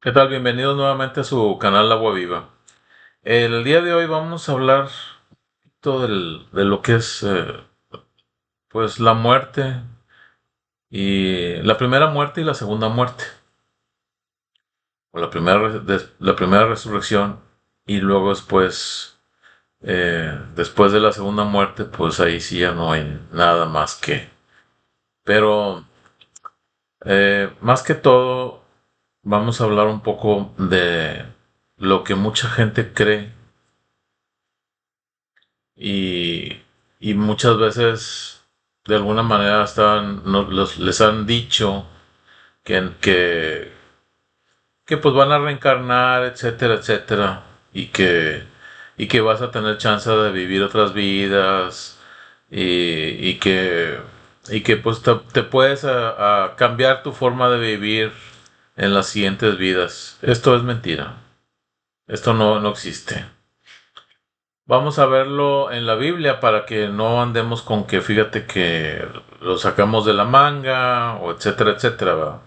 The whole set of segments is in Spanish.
¿Qué tal? Bienvenidos nuevamente a su canal Agua Viva. El día de hoy vamos a hablar de lo que es pues la muerte y la primera muerte y la segunda muerte, o la primera resurrección y luego después de la segunda muerte, pues ahí sí ya no hay nada más que. Pero más que todo vamos a hablar un poco de lo que mucha gente cree y, y muchas veces de alguna manera les han dicho que, que, que pues van a reencarnar, etcétera, etcétera, y que vas a tener chance de vivir otras vidas y, y que, y que pues te puedes a cambiar tu forma de vivir en las siguientes vidas. Esto es mentira. Esto no existe. Vamos a verlo en la Biblia para que no andemos con que fíjate que lo sacamos de la manga o etcétera, etcétera. ¿Va?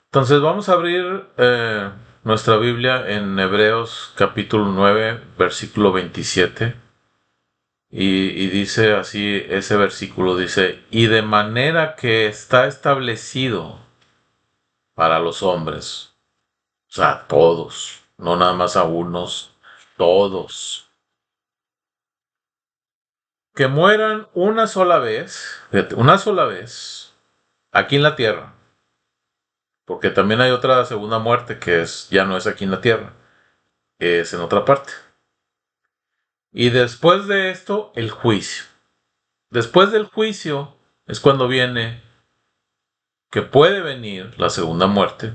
Entonces vamos a abrir nuestra Biblia en Hebreos capítulo 9 versículo 27 y dice así ese versículo, dice, y de manera que está establecido para los hombres, o sea, todos, no nada más a unos, todos que mueran una sola vez, fíjate, una sola vez, aquí en la tierra, porque también hay otra segunda muerte que ya no es aquí en la tierra, es en otra parte. Y después de esto, el juicio. Después del juicio es cuando viene que puede venir la segunda muerte,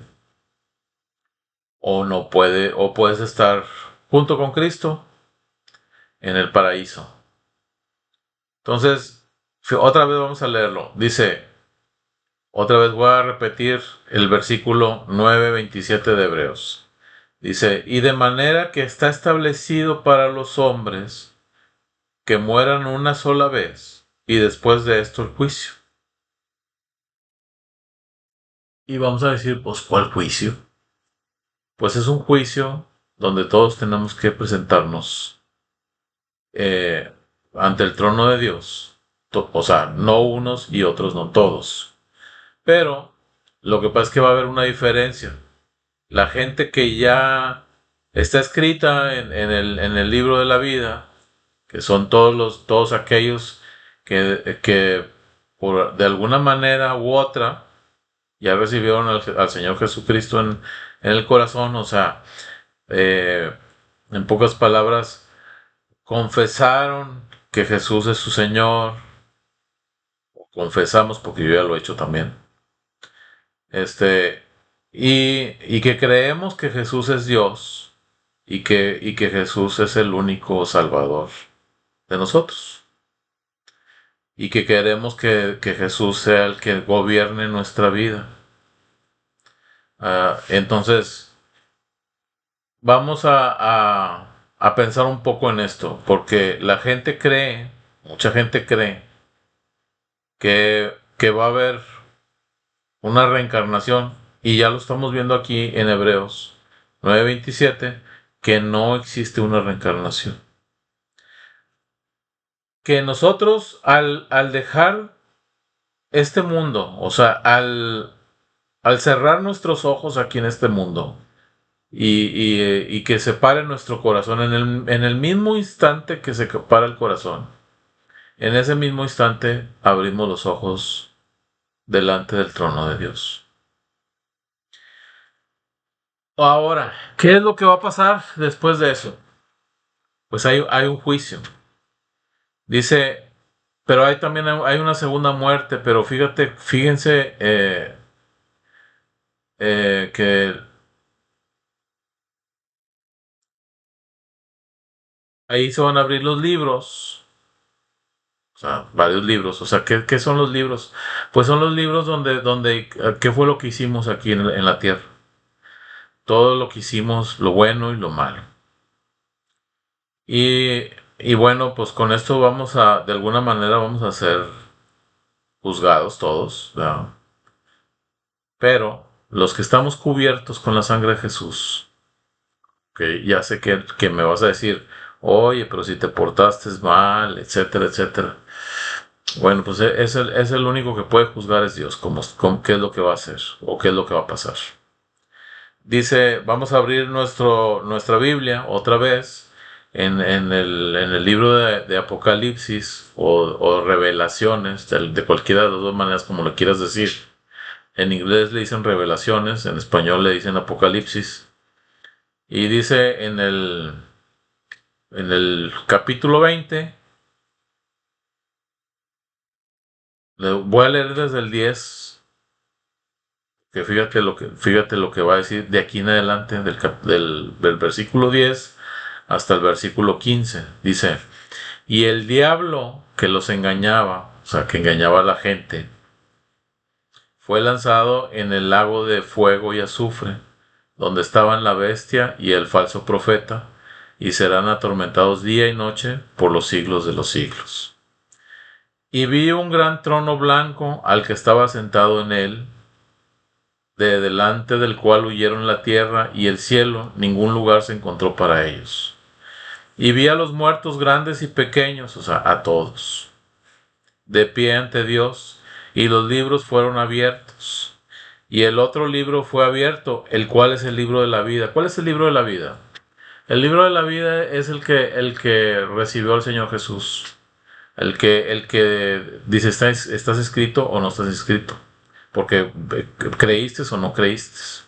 o no puede, o puedes estar junto con Cristo en el paraíso. Entonces, otra vez vamos a leerlo. Dice, otra vez voy a repetir el versículo 9:27 de Hebreos. Dice, y de manera que está establecido para los hombres que mueran una sola vez, y después de esto el juicio. Y vamos a decir, pues, ¿cuál juicio? Pues es un juicio donde todos tenemos que presentarnos eh, ante el trono de Dios. O sea, no unos y otros no todos. Pero lo que pasa es que va a haber una diferencia. La gente que ya está escrita en el libro de la vida, que son todos aquellos que de alguna manera u otra ya recibieron al Señor Jesucristo en el corazón, o sea, eh, en pocas palabras, confesaron que Jesús es su Señor, confesamos porque yo ya lo he hecho también, este, y que creemos que Jesús es Dios y que Jesús es el único Salvador de nosotros. Y que queremos que Jesús sea el que gobierne nuestra vida. Entonces, vamos a pensar un poco en esto, porque la gente cree, mucha gente cree, que va a haber una reencarnación, y ya lo estamos viendo aquí en Hebreos 9:27, que no existe una reencarnación. Que nosotros al dejar este mundo, o sea, al cerrar nuestros ojos aquí en este mundo y que se pare nuestro corazón en el mismo instante que se para el corazón, en ese mismo instante abrimos los ojos delante del trono de Dios. Ahora, ¿qué es lo que va a pasar después de eso? Pues hay un juicio. Dice, pero hay también hay una segunda muerte, pero fíjense que ahí se van a abrir los libros, o sea, varios libros. O sea, ¿qué son los libros? Pues son los libros ¿qué fue lo que hicimos aquí en la tierra? Todo lo que hicimos, lo bueno y lo malo. Y bueno, pues con esto de alguna manera vamos a ser juzgados todos, ¿verdad? Pero los que estamos cubiertos con la sangre de Jesús, que ya sé que me vas a decir, oye, pero si te portaste mal, etcétera, etcétera. Bueno, pues es el único que puede juzgar es Dios, qué es lo que va a hacer o qué es lo que va a pasar. Dice, vamos a abrir nuestra Biblia otra vez en el libro de Apocalipsis o Revelaciones, de cualquiera de las dos maneras como lo quieras decir. En inglés le dicen Revelaciones, en español le dicen Apocalipsis. Y dice en el capítulo 20, le voy a leer desde el 10, que fíjate lo que va a decir de aquí en adelante, del versículo 10 hasta el versículo 15. Dice, y el diablo que los engañaba, o sea, que engañaba a la gente, fue lanzado en el lago de fuego y azufre, donde estaban la bestia y el falso profeta, y serán atormentados día y noche por los siglos de los siglos. Y vi un gran trono blanco al que estaba sentado en él, de delante del cual huyeron la tierra y el cielo, ningún lugar se encontró para ellos. Y vi a los muertos grandes y pequeños, o sea, a todos, de pie ante Dios, y los libros fueron abiertos. Y el otro libro fue abierto, el cual es el libro de la vida. ¿Cuál es el libro de la vida? El libro de la vida es el que recibió al Señor Jesús. El que dice, ¿estás escrito o no estás escrito? Porque creíste o no creíste.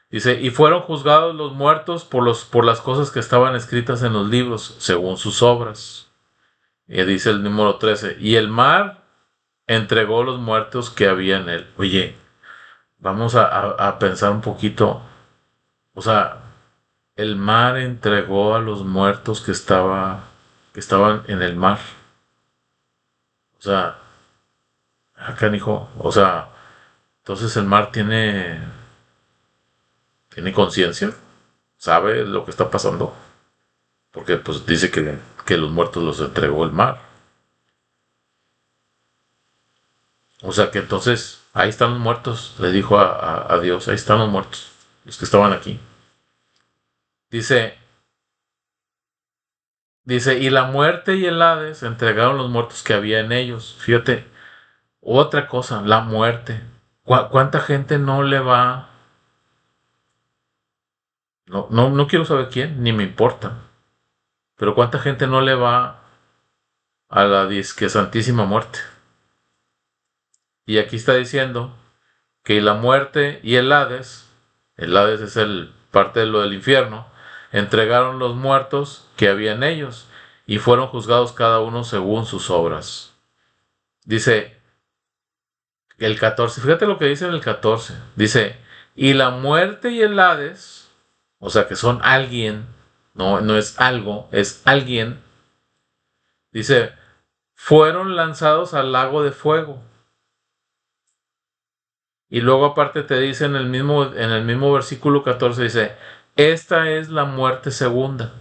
Dice, y fueron juzgados los muertos por las cosas que estaban escritas en los libros, según sus obras. Y dice el número 13, y el mar entregó los muertos que había en él. Oye, vamos a pensar un poquito. O sea, el mar entregó a los muertos que estaban en el mar. O sea, acá dijo, o sea, entonces el mar tiene conciencia, sabe lo que está pasando, porque pues dice que los muertos los entregó el mar. O sea que entonces ahí están los muertos, le dijo a Dios, ahí están los muertos, los que estaban aquí. Dice, y la muerte y el Hades entregaron los muertos que había en ellos. Fíjate, otra cosa, la muerte. ¿Cuánta gente no le va? No quiero saber quién, ni me importa. Pero cuánta gente no le va a la disque Santísima Muerte. Y aquí está diciendo que la muerte y el Hades es el parte de lo del infierno, entregaron los muertos que había en ellos y fueron juzgados cada uno según sus obras. Dice el 14, fíjate lo que dice en el 14, dice, y la muerte y el Hades, o sea que son alguien, no es algo, es alguien, dice, fueron lanzados al lago de fuego. Y luego aparte te dice en el mismo versículo 14, dice, esta es la muerte segunda.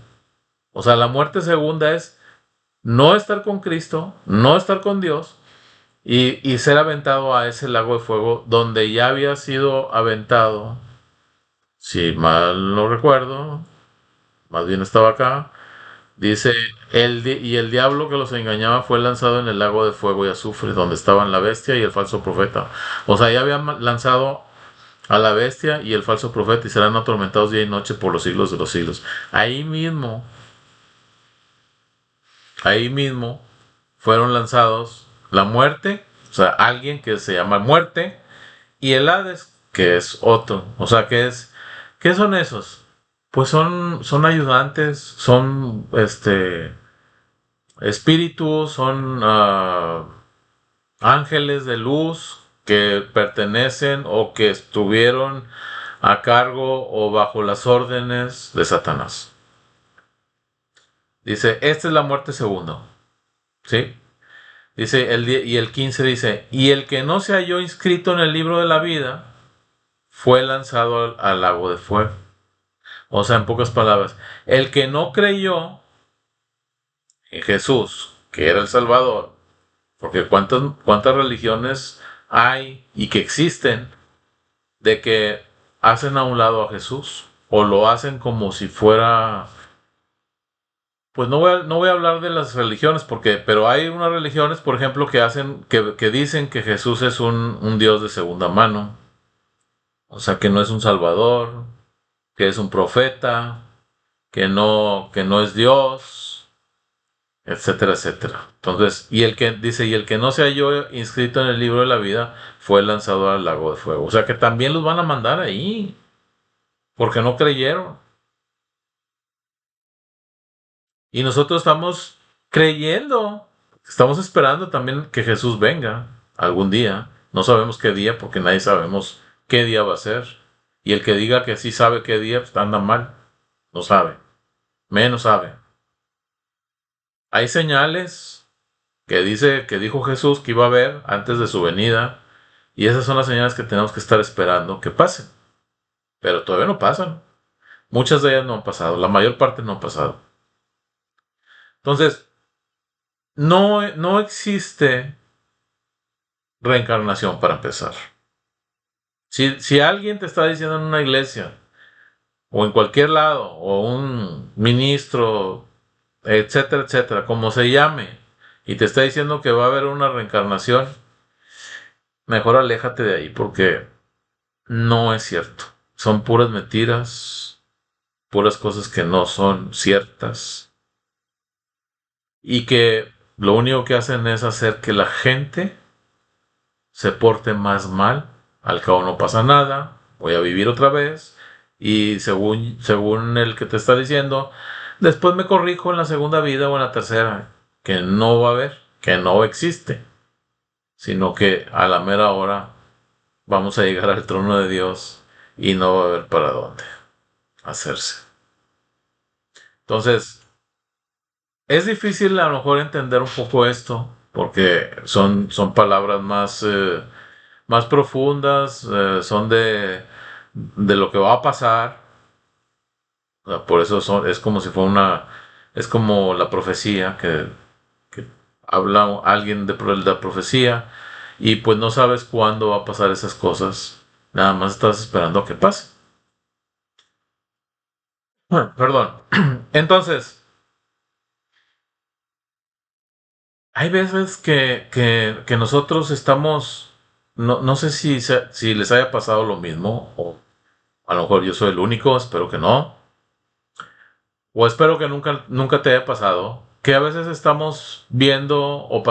O sea, la muerte segunda es no estar con Cristo, no estar con Dios y ser aventado a ese lago de fuego donde ya había sido aventado, si mal no recuerdo, más bien estaba acá, dice, y el diablo que los engañaba fue lanzado en el lago de fuego y azufre, donde estaban la bestia y el falso profeta. O sea, ya habían lanzado a la bestia y el falso profeta y serán atormentados día y noche por los siglos de los siglos. Ahí mismo fueron lanzados la muerte, o sea, alguien que se llama muerte, y el Hades, que es otro. O sea, ¿qué son esos? Pues son ayudantes, son espíritus, son ángeles de luz que pertenecen o que estuvieron a cargo o bajo las órdenes de Satanás. Dice, esta es la muerte segunda. ¿Sí? Dice, y el 15 dice, y el que no se halló inscrito en el libro de la vida fue lanzado al lago de fuego. O sea, en pocas palabras, el que no creyó en Jesús, que era el Salvador, porque cuántas religiones hay y que existen de que hacen a un lado a Jesús o lo hacen como si fuera, pues no voy a hablar de las religiones porque, pero hay unas religiones, por ejemplo, que hacen, que dicen que Jesús es un Dios de segunda mano, o sea, que no es un Salvador, que es un profeta, que no es Dios, etcétera, etcétera. Entonces, y el que no se halló inscrito en el libro de la vida fue lanzado al lago de fuego. O sea que también los van a mandar ahí, porque no creyeron. Y nosotros estamos creyendo, estamos esperando también que Jesús venga algún día. No sabemos qué día, porque nadie sabemos qué día va a ser. Y el que diga que sí sabe qué día, pues anda mal. No sabe, menos sabe. Hay señales que dijo Jesús que iba a haber antes de su venida, y esas son las señales que tenemos que estar esperando que pasen, pero todavía no pasan. Muchas de ellas no han pasado, la mayor parte no han pasado. Entonces, no existe reencarnación para empezar. Si alguien te está diciendo en una iglesia, o en cualquier lado, o un ministro, etcétera, etcétera, como se llame, y te está diciendo que va a haber una reencarnación, mejor aléjate de ahí porque no es cierto. Son puras mentiras, puras cosas que no son ciertas y que lo único que hacen es hacer que la gente se porte más mal. Al cabo no pasa nada, voy a vivir otra vez y según el que te está diciendo, después me corrijo en la segunda vida o en la tercera, que no va a haber, que no existe, sino que a la mera hora vamos a llegar al trono de Dios y no va a haber para dónde hacerse. Entonces, es difícil a lo mejor entender un poco esto, porque son palabras más profundas, son de lo que va a pasar. O sea, por eso es como si fuera es como la profecía, que habla alguien de la profecía, y pues no sabes cuándo va a pasar esas cosas, nada más estás esperando a que pase. Perdón. Entonces, hay veces que nosotros estamos, no sé si les haya pasado lo mismo, o a lo mejor yo soy el único, espero que no, o espero que nunca te haya pasado, que a veces estamos viendo o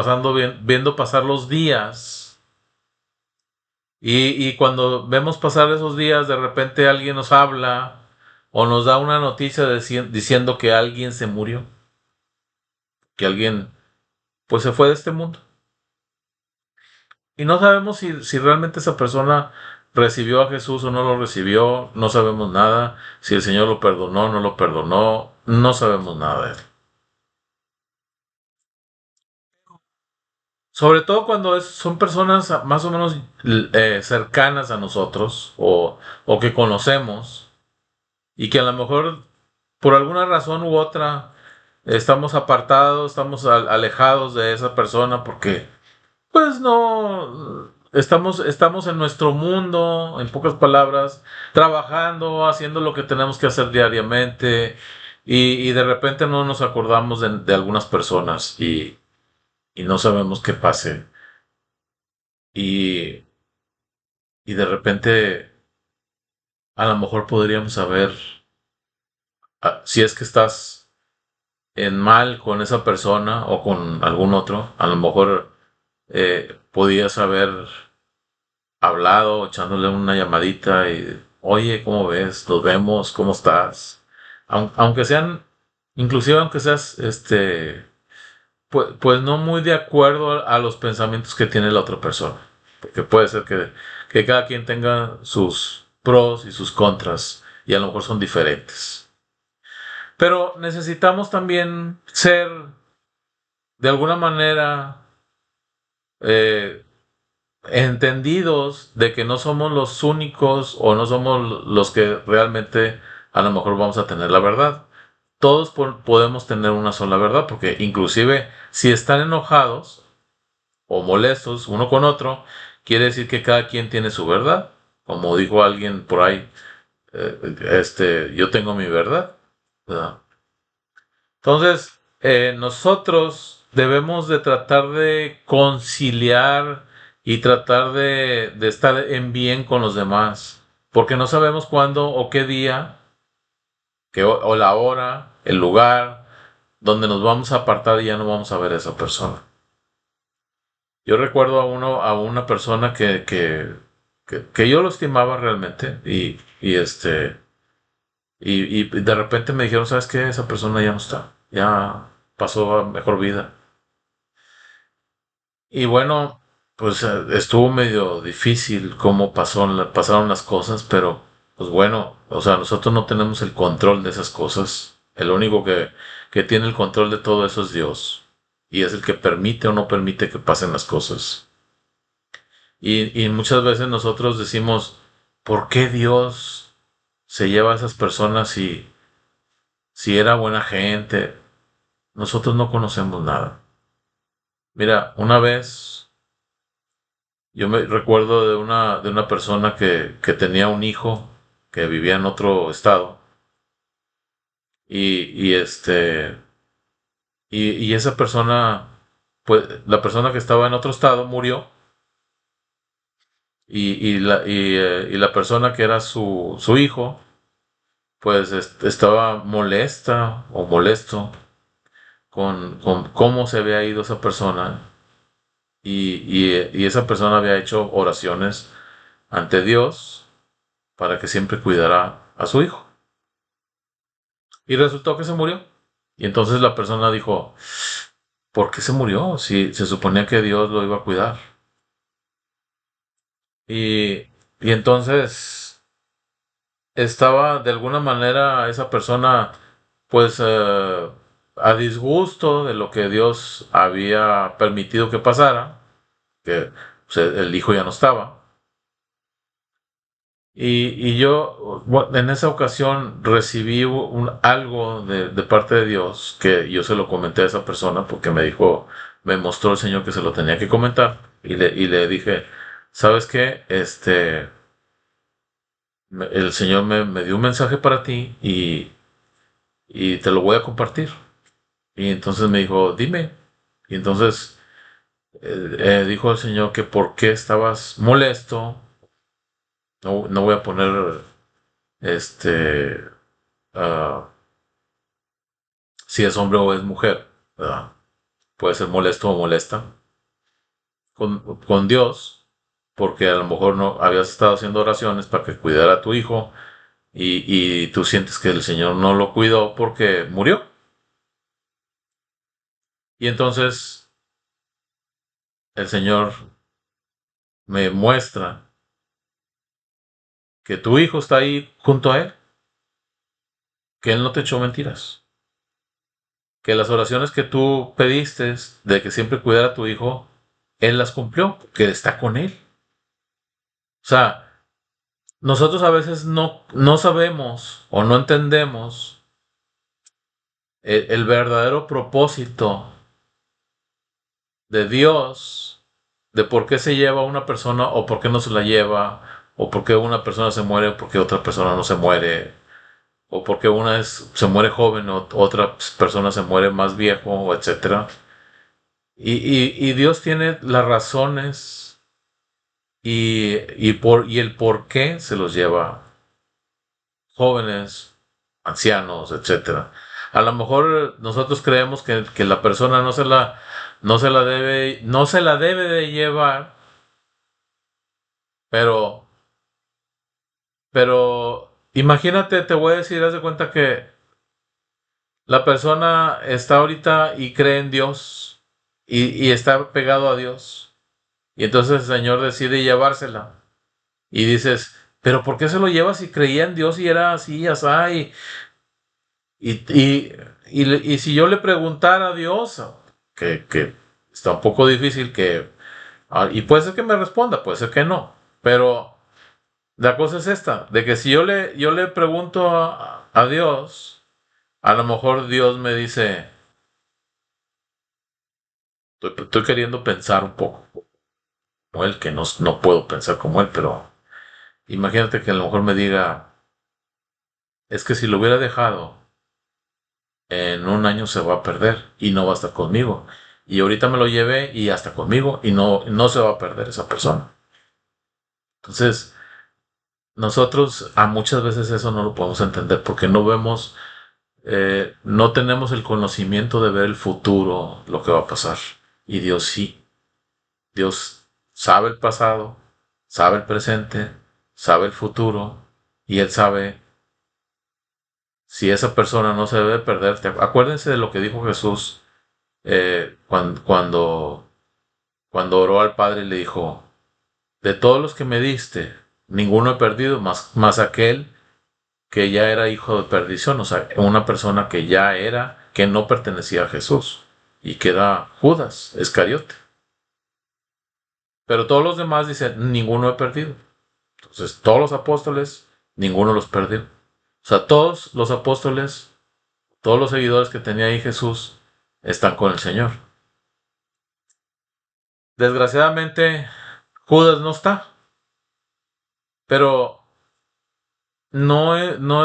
viendo pasar los días, y cuando vemos pasar esos días, de repente alguien nos habla o nos da una noticia diciendo que alguien se murió, que alguien pues se fue de este mundo. Y no sabemos si realmente esa persona recibió a Jesús o no lo recibió, no sabemos nada, si el Señor lo perdonó o no lo perdonó, no sabemos nada de él. Sobre todo cuando son personas más o menos cercanas a nosotros o que conocemos y que a lo mejor por alguna razón u otra estamos apartados, estamos alejados de esa persona porque pues no, estamos en nuestro mundo, en pocas palabras, trabajando, haciendo lo que tenemos que hacer diariamente y de repente no nos acordamos de algunas personas y no sabemos qué pase. Y, y de repente a lo mejor podríamos saber si es que estás en mal con esa persona o con algún otro, a lo mejor podías haber hablado, echándole una llamadita y, oye, ¿cómo ves? Nos vemos, ¿cómo estás? Aunque sean, inclusive aunque seas, pues no muy de acuerdo a los pensamientos que tiene la otra persona. Porque puede ser que cada quien tenga sus pros y sus contras y a lo mejor son diferentes. Pero necesitamos también ser, de alguna manera, eh, entendidos de que no somos los únicos o no somos los que realmente a lo mejor vamos a tener la verdad. Todos podemos tener una sola verdad, porque inclusive si están enojados o molestos uno con otro, quiere decir que cada quien tiene su verdad, como dijo alguien por ahí, yo tengo mi verdad, ¿verdad? Entonces, nosotros debemos de tratar de conciliar y tratar de estar en bien con los demás, porque no sabemos cuándo o qué día, o la hora, el lugar, donde nos vamos a apartar y ya no vamos a ver a esa persona. Yo recuerdo a una persona que yo lo estimaba realmente y de repente me dijeron, ¿sabes qué? Esa persona ya no está, ya pasó a mejor vida. Y bueno, pues estuvo medio difícil cómo pasaron las cosas, pero pues bueno, o sea, nosotros no tenemos el control de esas cosas. El único que tiene el control de todo eso es Dios. Y es el que permite o no permite que pasen las cosas. Y muchas veces nosotros decimos, ¿por qué Dios se lleva a esas personas si era buena gente? Nosotros no conocemos nada. Mira, una vez yo me recuerdo de una persona que tenía un hijo que vivía en otro estado y, y este y esa persona, pues la persona que estaba en otro estado murió y la persona que era su hijo, pues estaba molesta o molesto con cómo se había ido esa persona y esa persona había hecho oraciones ante Dios para que siempre cuidara a su hijo. Y resultó que se murió. Y entonces la persona dijo, ¿por qué se murió? Si se suponía que Dios lo iba a cuidar. Y, y entonces estaba de alguna manera esa persona pues a disgusto de lo que Dios había permitido que pasara, que pues, el hijo ya no estaba. Y yo, bueno, en esa ocasión recibí algo de parte de Dios que yo se lo comenté a esa persona porque me dijo, me mostró el Señor que se lo tenía que comentar y le dije, ¿sabes qué? El Señor me dio un mensaje para ti y te lo voy a compartir. Y entonces me dijo, dime. Y entonces dijo el Señor que por qué estabas molesto. No voy a poner este... ah, si es hombre o es mujer, ¿verdad? Puede ser molesto o molesta con Dios, porque a lo mejor no habías estado haciendo oraciones para que cuidara a tu hijo y tú sientes que el Señor no lo cuidó porque murió. Y entonces el Señor me muestra que tu hijo está ahí junto a Él, que Él no te echó mentiras, que las oraciones que tú pediste de que siempre cuidara a tu hijo, Él las cumplió, que está con Él. O sea, nosotros a veces no sabemos o no entendemos el verdadero propósito de Dios, de por qué se lleva a una persona o por qué no se la lleva, o por qué una persona se muere o por qué otra persona no se muere, o por qué se muere joven o otra persona se muere más viejo, etcétera. Y Dios tiene las razones y el por qué se los lleva jóvenes, ancianos, etcétera. A lo mejor nosotros creemos que la persona no se la debe de llevar, pero, pero imagínate, te voy a decir, haz de cuenta que la persona está ahorita y cree en Dios y está pegado a Dios. Y entonces el Señor decide llevársela. Y dices, pero ¿por qué se lo lleva si creía en Dios y era así, asá? Y, y, y si yo le preguntara a Dios, que está un poco difícil y puede ser que me responda, puede ser que no, pero la cosa es esta, de que si yo le pregunto a Dios, a lo mejor Dios me dice, estoy queriendo pensar un poco como él, que no puedo pensar como él, pero imagínate que a lo mejor me diga, es que si lo hubiera dejado, en un año se va a perder y no va a estar conmigo. Y ahorita me lo llevé y hasta conmigo y no se va a perder esa persona. Entonces, nosotros a muchas veces eso no lo podemos entender porque no vemos, no tenemos el conocimiento de ver el futuro, lo que va a pasar. Y Dios sí. Dios sabe el pasado, sabe el presente, sabe el futuro y Él sabe si esa persona no se debe perder. Acuérdense de lo que dijo Jesús cuando oró al Padre y le dijo, de todos los que me diste, ninguno he perdido, más aquel que ya era hijo de perdición, o sea, una persona que ya era, que no pertenecía a Jesús, y que era Judas Iscariote. Pero todos los demás dicen, ninguno he perdido. Entonces, todos los apóstoles, ninguno los perdió. O sea, todos los apóstoles, todos los seguidores que tenía ahí Jesús, están con el Señor. Desgraciadamente, Judas no está, pero no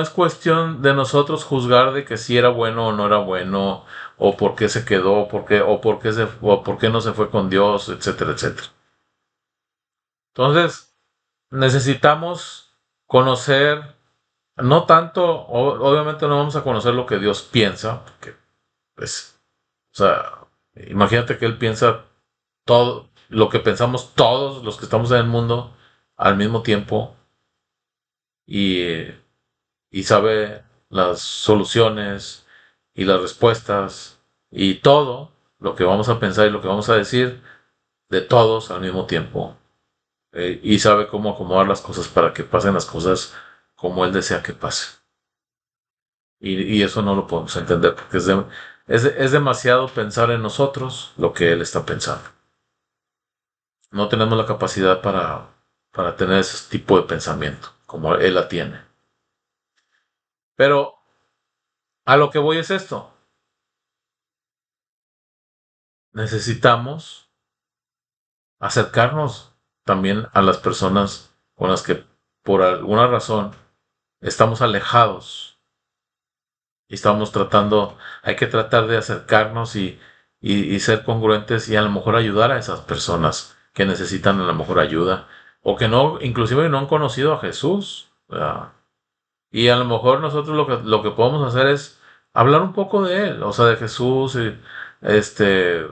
es cuestión de nosotros juzgar de que si era bueno o no era bueno, o por qué se quedó, o por qué no se fue con Dios, etcétera, etcétera. Entonces, necesitamos conocer, no tanto, obviamente no vamos a conocer lo que Dios piensa, porque, pues, o sea, imagínate que Él piensa todo lo que pensamos todos los que estamos en el mundo al mismo tiempo y sabe las soluciones y las respuestas y todo lo que vamos a pensar y lo que vamos a decir de todos al mismo tiempo. Y sabe cómo acomodar las cosas para que pasen las cosas como Él desea que pase. Y eso no lo podemos entender porque es demasiado pensar en nosotros lo que Él está pensando. No tenemos la capacidad para tener ese tipo de pensamiento como Él la tiene. Pero a lo que voy es esto. Necesitamos acercarnos también a las personas con las que por alguna razón estamos alejados y estamos tratando, hay que tratar de acercarnos y ser congruentes y a lo mejor ayudar a esas personas que necesitan a lo mejor ayuda o que no, inclusive no han conocido a Jesús, ¿verdad? Y a lo mejor nosotros lo que podemos hacer es hablar un poco de Él, o sea, de Jesús, y, este,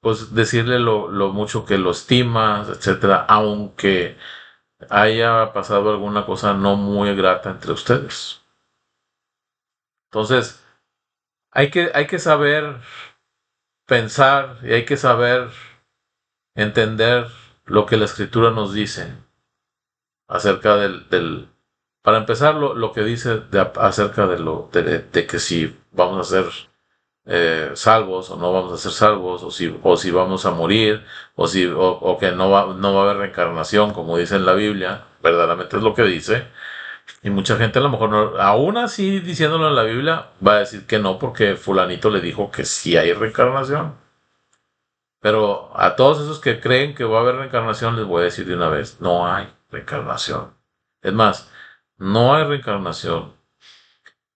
pues decirle lo mucho que lo estimas, etcétera, aunque haya pasado alguna cosa no muy grata entre ustedes. Entonces, hay que saber pensar y hay que saber entender lo que la escritura nos dice acerca para empezar, lo que dice acerca de que si vamos a ser salvos o no vamos a ser salvos, o si vamos a morir, o que no va a haber reencarnación, como dice en la Biblia, verdaderamente es lo que dice. Y mucha gente a lo mejor no, aún así diciéndolo en la Biblia, va a decir que no, porque fulanito le dijo que sí hay reencarnación. Pero a todos esos que creen que va a haber reencarnación, les voy a decir de una vez, no hay reencarnación. Es más, no hay reencarnación.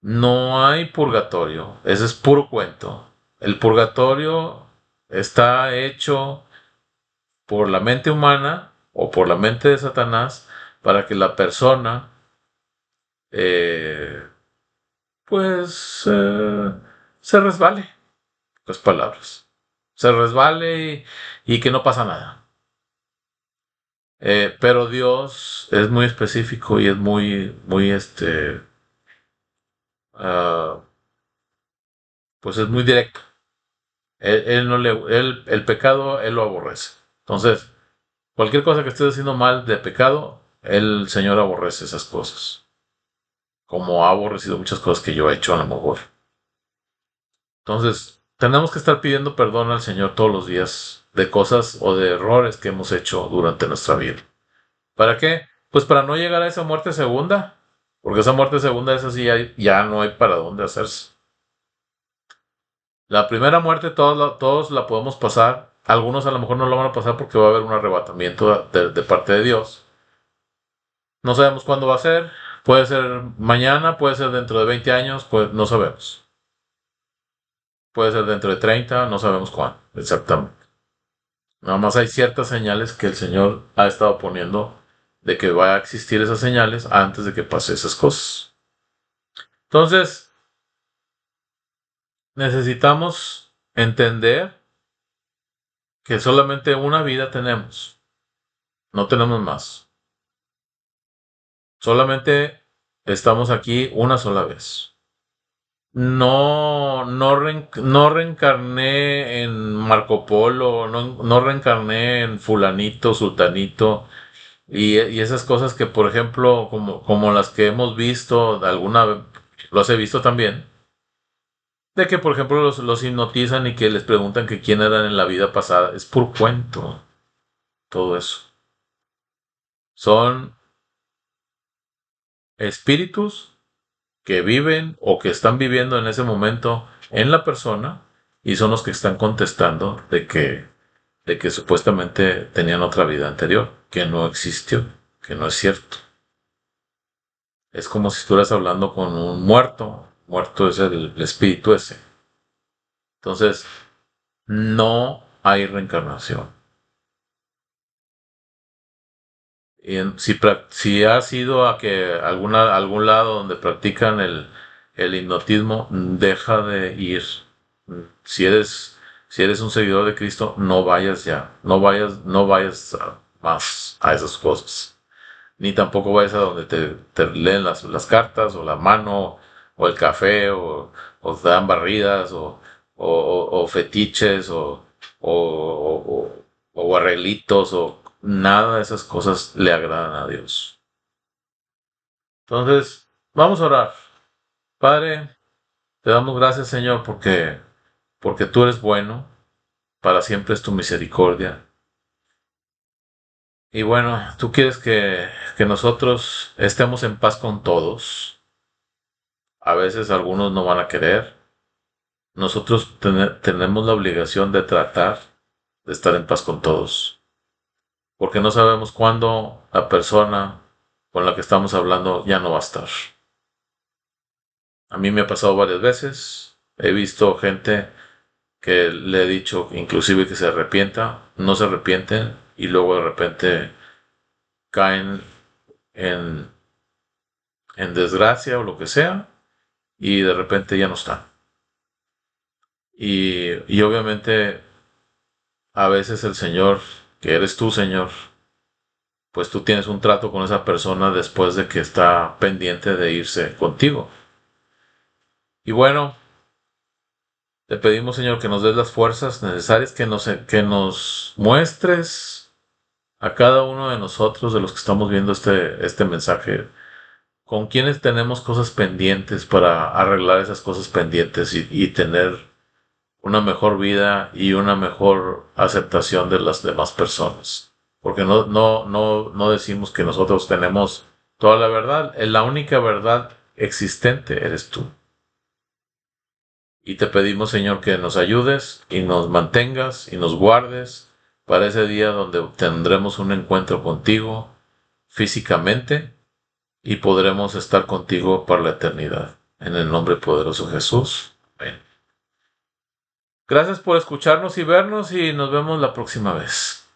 No hay purgatorio, ese es puro cuento. El purgatorio está hecho por la mente humana o por la mente de Satanás para que la persona, eh, pues, se resbale, pues palabras, se resbale y que no pasa nada. Pero Dios es muy específico y es muy, ah, pues es muy directo. Él no le, el pecado, él lo aborrece. Entonces, cualquier cosa que estés haciendo mal de pecado, el Señor aborrece esas cosas. Como ha aborrecido muchas cosas que yo he hecho a lo mejor. Entonces, tenemos que estar pidiendo perdón al Señor todos los días de cosas o de errores que hemos hecho durante nuestra vida. ¿Para qué? Pues para no llegar a esa muerte segunda. Porque esa muerte segunda, esa sí ya no hay para dónde hacerse. La primera muerte todos la podemos pasar. Algunos a lo mejor no lo van a pasar porque va a haber un arrebatamiento de parte de Dios. No sabemos cuándo va a ser. Puede ser mañana, puede ser dentro de 20 años, pues no sabemos. Puede ser dentro de 30, no sabemos cuándo exactamente. Nada más hay ciertas señales que el Señor ha estado poniendo de que va a existir esas señales antes de que pase esas cosas. Entonces, necesitamos entender que solamente una vida tenemos, no tenemos más. Solamente estamos aquí una sola vez. No reencarné en Marco Polo, no reencarné en fulanito, sultanito, y esas cosas que, por ejemplo, como las que hemos visto, alguna vez, los he visto también, de que, por ejemplo, los hipnotizan y que les preguntan que quién eran en la vida pasada. Es puro cuento, todo eso. Son espíritus que viven o que están viviendo en ese momento en la persona y son los que están contestando de que supuestamente tenían otra vida anterior, que no existió, que no es cierto. Es como si estuvieras hablando con un muerto. Muerto es el espíritu ese. Entonces, no hay reencarnación. Si has ido a algún lado donde practican el hipnotismo, deja de ir. Si eres un seguidor de Cristo, no vayas ya. No vayas más a esas cosas. Ni tampoco vayas a donde te leen las cartas, o la mano, o el café, o te dan barridas, o fetiches, o arreglitos, o nada de esas cosas le agradan a Dios. Entonces, vamos a orar. Padre, te damos gracias, Señor, porque tú eres bueno, para siempre es tu misericordia. Y bueno, tú quieres que nosotros estemos en paz con todos. A veces algunos no van a querer. Nosotros tenemos la obligación de tratar de estar en paz con todos, porque no sabemos cuándo la persona con la que estamos hablando ya no va a estar. A mí me ha pasado varias veces. He visto gente que le he dicho inclusive que se arrepienta, no se arrepienten y luego de repente caen en, en desgracia o lo que sea y de repente ya no están. Y obviamente a veces el Señor, que eres tú, Señor, pues tú tienes un trato con esa persona después de que está pendiente de irse contigo. Y bueno, te pedimos, Señor, que nos des las fuerzas necesarias, que nos muestres a cada uno de nosotros, de los que estamos viendo este mensaje, con quienes tenemos cosas pendientes para arreglar esas cosas pendientes y tener una mejor vida y una mejor aceptación de las demás personas. Porque no decimos que nosotros tenemos toda la verdad. La única verdad existente eres tú. Y te pedimos, Señor, que nos ayudes y nos mantengas y nos guardes para ese día donde tendremos un encuentro contigo físicamente y podremos estar contigo para la eternidad. En el nombre poderoso de Jesús. Amén. Gracias por escucharnos y vernos y nos vemos la próxima vez.